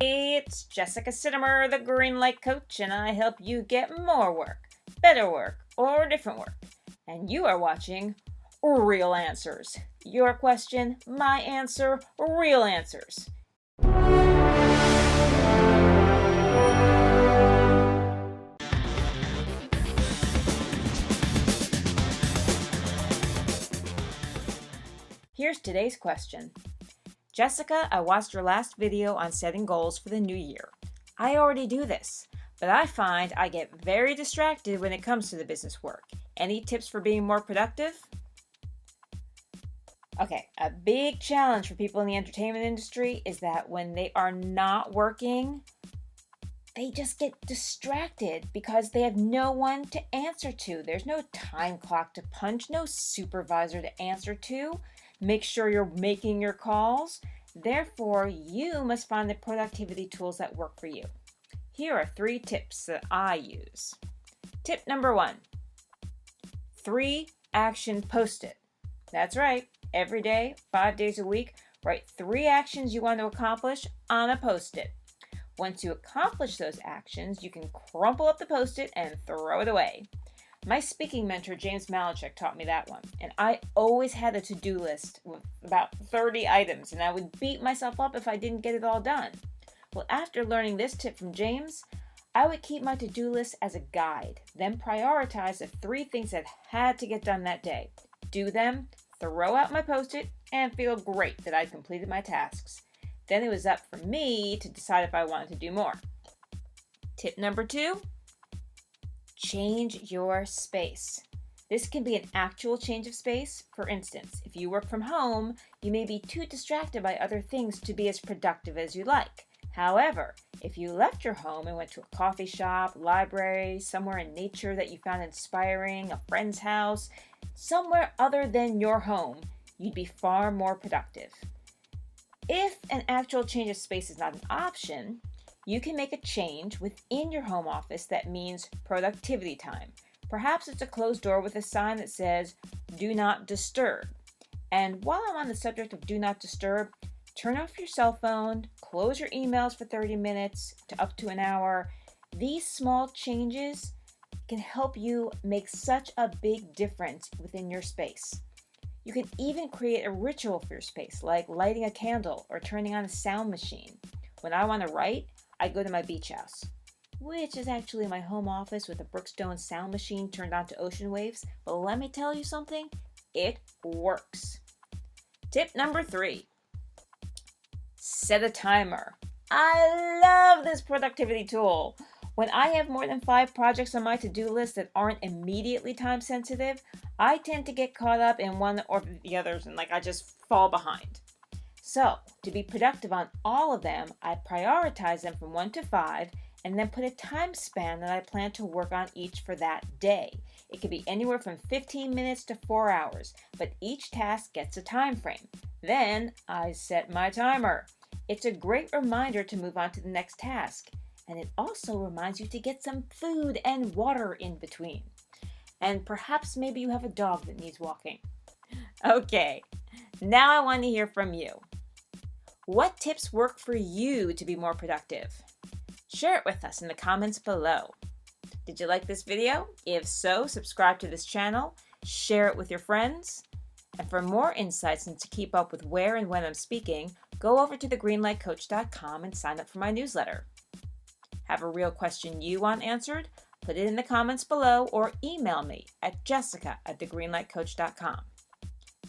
It's Jessica Sitomer, the Green Light Coach, and I help you get more work, better work, or different work. And you are watching Real Answers. Your question, my answer, real answers. Here's today's question. Jessica, I watched your last video on setting goals for the new year. I already do this, but I find I get very distracted when it comes to the business work. Any tips for being more productive? Okay, a big challenge for people in the entertainment industry is that when they are not working, they just get distracted because they have no one to answer to. There's no time clock to punch, no supervisor to answer to. Make sure you're making your calls. Therefore, you must find the productivity tools that work for you. Here are 3 tips that I use. Tip number 1, 3 action post-it. That's right, every day, 5 days a week, write 3 actions you want to accomplish on a post-it. Once you accomplish those actions, you can crumple up the post-it and throw it away. My speaking mentor, James Malinchak, taught me that one, and I always had a to-do list with about 30 items, and I would beat myself up if I didn't get it all done. Well, after learning this tip from James, I would keep my to-do list as a guide, then prioritize the 3 things that had to get done that day. Do them, throw out my post-it, and feel great that I'd completed my tasks. Then it was up for me to decide if I wanted to do more. Tip number 2, change your space. This can be an actual change of space. For instance, if you work from home, you may be too distracted by other things to be as productive as you like. However, if you left your home and went to a coffee shop, library, somewhere in nature that you found inspiring, a friend's house, somewhere other than your home, you'd be far more productive. If an actual change of space is not an option, you can make a change within your home office that means productivity time. Perhaps it's a closed door with a sign that says, "Do not disturb." And while I'm on the subject of do not disturb, turn off your cell phone, close your emails for 30 minutes to up to an hour. These small changes can help you make such a big difference within your space. You can even create a ritual for your space, like lighting a candle or turning on a sound machine. When I want to write, I go to my beach house, which is actually my home office with a Brookstone sound machine turned on to ocean waves. But let me tell you something, it works. Tip number 3, set a timer. I love this productivity tool. When I have more than 5 projects on my to-do list that aren't immediately time sensitive, I tend to get caught up in one or the others and I just fall behind. So, to be productive on all of them, I prioritize them from 1 to 5 and then put a time span that I plan to work on each for that day. It could be anywhere from 15 minutes to 4 hours, but each task gets a time frame. Then I set my timer. It's a great reminder to move on to the next task, and it also reminds you to get some food and water in between. And perhaps maybe you have a dog that needs walking. Okay, now I want to hear from you. What tips work for you to be more productive? Share it with us in the comments below. Did you like this video? If so, subscribe to this channel, share it with your friends, and for more insights and to keep up with where and when I'm speaking, go over to thegreenlightcoach.com and sign up for my newsletter. Have a real question you want answered? Put it in the comments below or email me at jessica@thegreenlightcoach.com.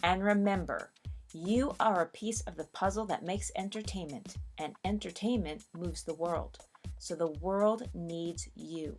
And remember, you are a piece of the puzzle that makes entertainment, and entertainment moves the world. So the world needs you.